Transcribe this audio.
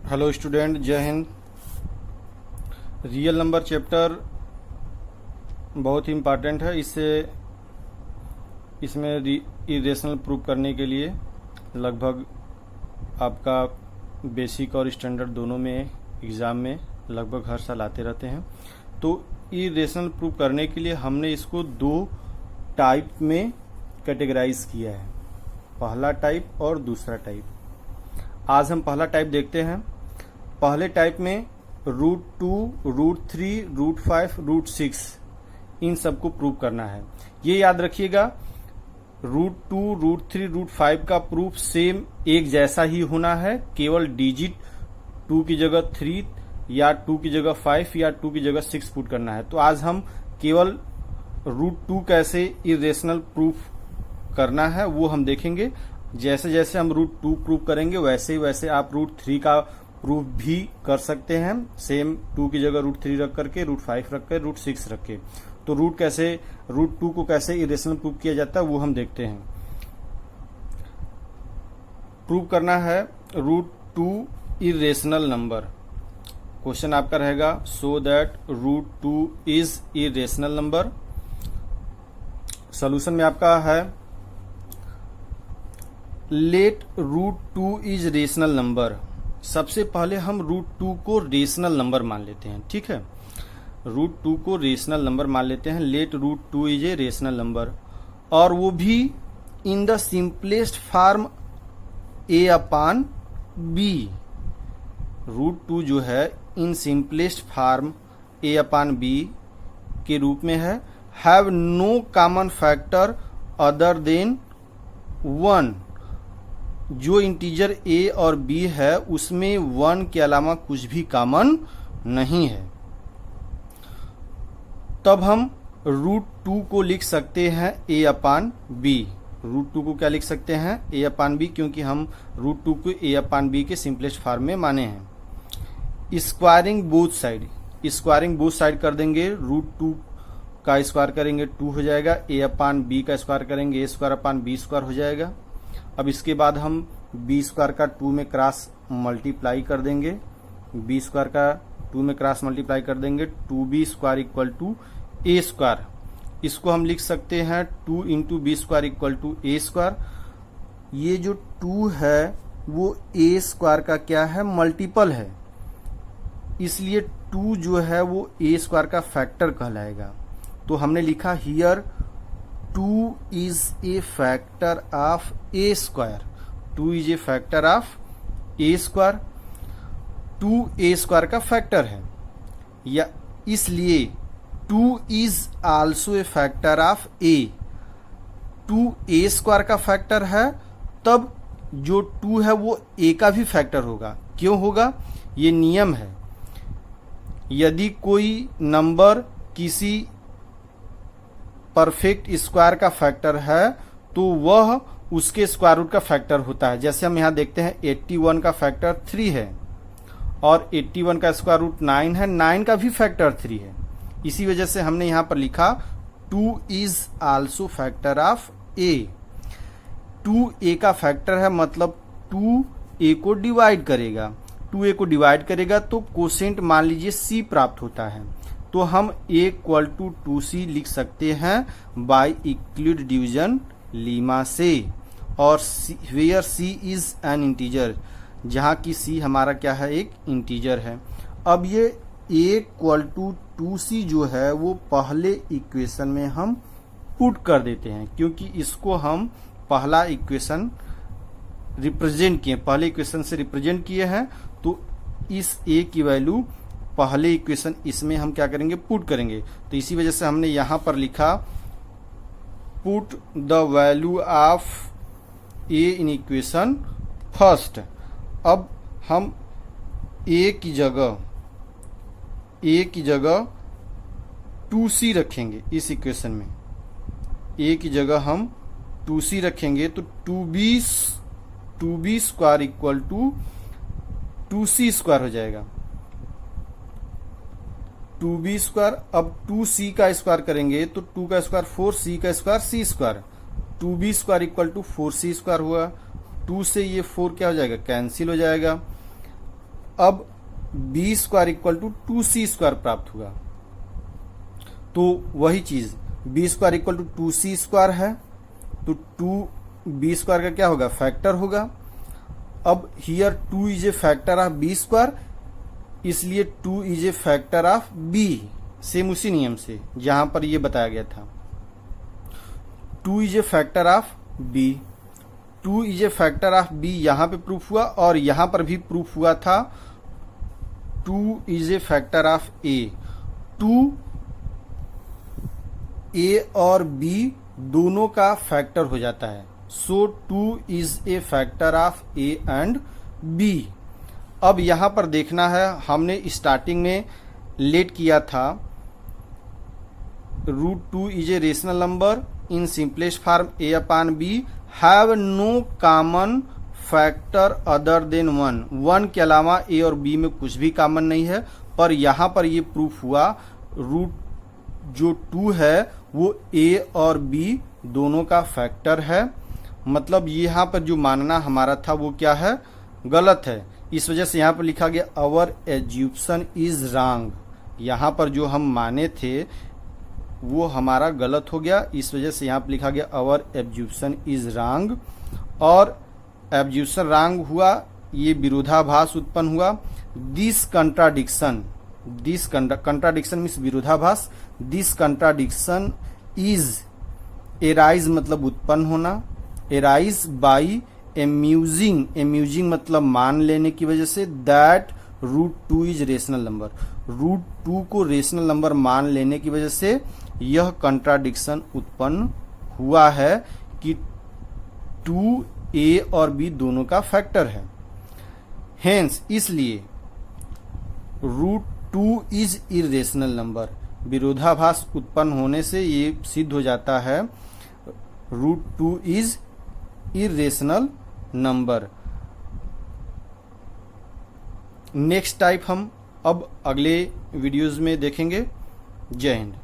Hello student, जय Hind. Real number chapter बहुत ही important है। इसमें इरेशनल प्रूव करने के लिए लगभग आपका बेसिक और स्टैंडर्ड दोनों में एग्ज़ाम में लगभग हर साल आते रहते हैं। तो इरेशनल प्रूव करने के लिए हमने इसको दो टाइप में कैटेगराइज किया है, पहला टाइप और दूसरा टाइप। आज हम पहला टाइप देखते हैं। पहले टाइप में √2, √3, √5, √6 इन सबको प्रूव करना है। ये याद रखिएगा, √2, √3, √5 का प्रूफ सेम एक जैसा ही होना है, केवल डिजिट 2 की जगह 3 या 2 की जगह 5 या 2 की जगह 6 पुट करना है। तो आज हम केवल √2 कैसे इरेशनल प्रूफ करना है वो हम देखेंगे। जैसे जैसे हम √2 प्रूव करेंगे वैसे ही वैसे आप √3 का प्रूफ भी कर सकते हैं। सेम 2 की जगह √3 रख करके, √5 रख कर, √6 रख के। तो √2 को कैसे इरेशनल प्रूव किया जाता है वो हम देखते हैं। प्रूव करना है √2 इरेशनल नंबर। क्वेश्चन आपका रहेगा so that √2 is irrational number. Solution में आपका है लेट √2 इज रेशनल नंबर। सबसे पहले हम √2 को रेशनल नंबर मान लेते हैं, ठीक है। √2 को रेशनल नंबर मान लेते हैं। Let √2 is a rational number, और वो भी in the simplest form a/b। √2 जो है इन सिंपलेस्ट फॉर्म a/b के रूप में है। Have no common factor other than 1। जो इंटीजर a और b है उसमें 1 के अलावा कुछ भी कॉमन नहीं है। तब हम √2 को लिख सकते हैं a/b। √2 को क्या लिख सकते हैं? a/b, क्योंकि हम √2 को a/b के सिंपलेस्ट फॉर्म में माने हैं। स्क्वायरिंग बोथ साइड कर देंगे। √2 का स्क्वायर करेंगे 2 हो जाएगा, a/b का स्क्वायर करेंगे a²/b² हो जाएगा। अब इसके बाद हम b² का 2 में क्रॉस मल्टीप्लाई कर देंगे, b² का 2 में क्रॉस मल्टीप्लाई कर देंगे, 2b² = a²। इसको हम लिख सकते हैं 2 × b² = a²। ये जो 2 है वो a² का क्या है? मल्टीपल है, इसलिए 2 जो है वो a² का फैक्टर कहलाएगा। तो हमने लिखा here 2 is a factor of a²। 2 is a factor of a²। 2 a² का फैक्टर है, या इसलिए 2 is also a factor of a। 2 a² का फैक्टर है, तब जो 2 है वो a का भी फैक्टर होगा। क्यों होगा? ये नियम है। यदि कोई नंबर किसी परफेक्ट स्क्वायर का फैक्टर है तो वह उसके स्क्वायर रूट का फैक्टर होता है। जैसे हम यहां देखते हैं 81 का फैक्टर 3 है और 81 का स्क्वायर रूट 9 है, 9 का भी फैक्टर 3 है। इसी वजह से हमने यहां पर लिखा 2 is also factor of a। 2 a का फैक्टर है, मतलब 2 a को डिवाइड करेगा। 2 a को डिवाइड करेगा तो कोसेंट मान लीजिए c प्राप्त होता है। तो हम a = 2c लिख सकते हैं बाय इक्वलिड डिवीजन लीमा से। और where c is an integer, जहां की c हमारा क्या है? एक इंटीजर है। अब ये a = 2c जो है वो पहले इक्वेशन में हम पुट कर देते हैं, क्योंकि इसको हम पहला इक्वेशन रिप्रेजेंट किए, पहले इक्वेशन से रिप्रेजेंट किए हैं। तो इस a की वैल्यू पहले इक्वेशन इसमें हम क्या करेंगे? पुट करेंगे। तो इसी वजह से हमने यहां पर लिखा put the value of a in equation first. अब हम a की जगह 2c रखेंगे। इस इक्वेशन में a की जगह हम 2c रखेंगे तो 2b² = 2c² हो जाएगा। 2b²। अब 2c का स्क्वायर करेंगे तो 2 का स्क्वायर 4, c का स्क्वायर c²। 2b² = 4c² हुआ। 2 से ये 4 क्या हो जाएगा? कैंसिल हो जाएगा। अब B square equal to 2c² प्राप्त हुआ। तो वही चीज B square equal to 2c² है, तो 2b² का क्या होगा, फैक्टर होगा। अब here 2 is A factor of b², इसलिए 2 is A factor of b। Same उसी नियम से जहां पर ये बताया गया था, 2 is A factor of b, 2 is A factor of b यहां पे प्रूफ हुआ, और यहां पर भी प्रूफ हुआ था 2 is A factor of a। 2 a और b दोनों का फैक्टर हो जाता है, सो 2 is A factor of a and b। अब यहां पर देखना है, हमने स्टार्टिंग में लेट किया था √2 is a rational number in simplest form a upon b have no common factor other than 1 के अलावा a और b में कुछ भी कॉमन नहीं है। पर यहां पर ये प्रूफ हुआ जो 2 है वो a और b दोनों का फैक्टर है। मतलब यहां पर जो मानना हमारा था वो क्या है, गलत है। इस वजह से यहां पर लिखा गया आवर एज्यूप्शन इज रॉन्ग। यहां पर जो हम माने थे वो हमारा गलत हो गया, इस वजह से यहां पर लिखा गया आवर एज्यूप्शन इज रॉन्ग। और एब्ज्यूशन रॉन्ग हुआ, ये विरोधाभास उत्पन्न हुआ। दिस कंट्राडिक्शन मीन्स विरोधाभास, दिस कंट्राडिक्शन इज एराइज मतलब उत्पन्न होना, एराइज बाई एम्यूजिंग मतलब मान लेने की वजह से, दैट √2 इज रेशनल नंबर, √2 को रेशनल नंबर मान लेने की वजह से यह कंट्राडिक्शन उत्पन्न हुआ है कि 2a और b दोनों का फैक्टर है। हेंस इसलिए √2 इज इरेशनल नंबर। विरोधाभास उत्पन्न होने से ये सिद्ध हो जाता है √2 is irrational number. Next type हम अब अगले वीडियोज में देखेंगे। जय हिंद।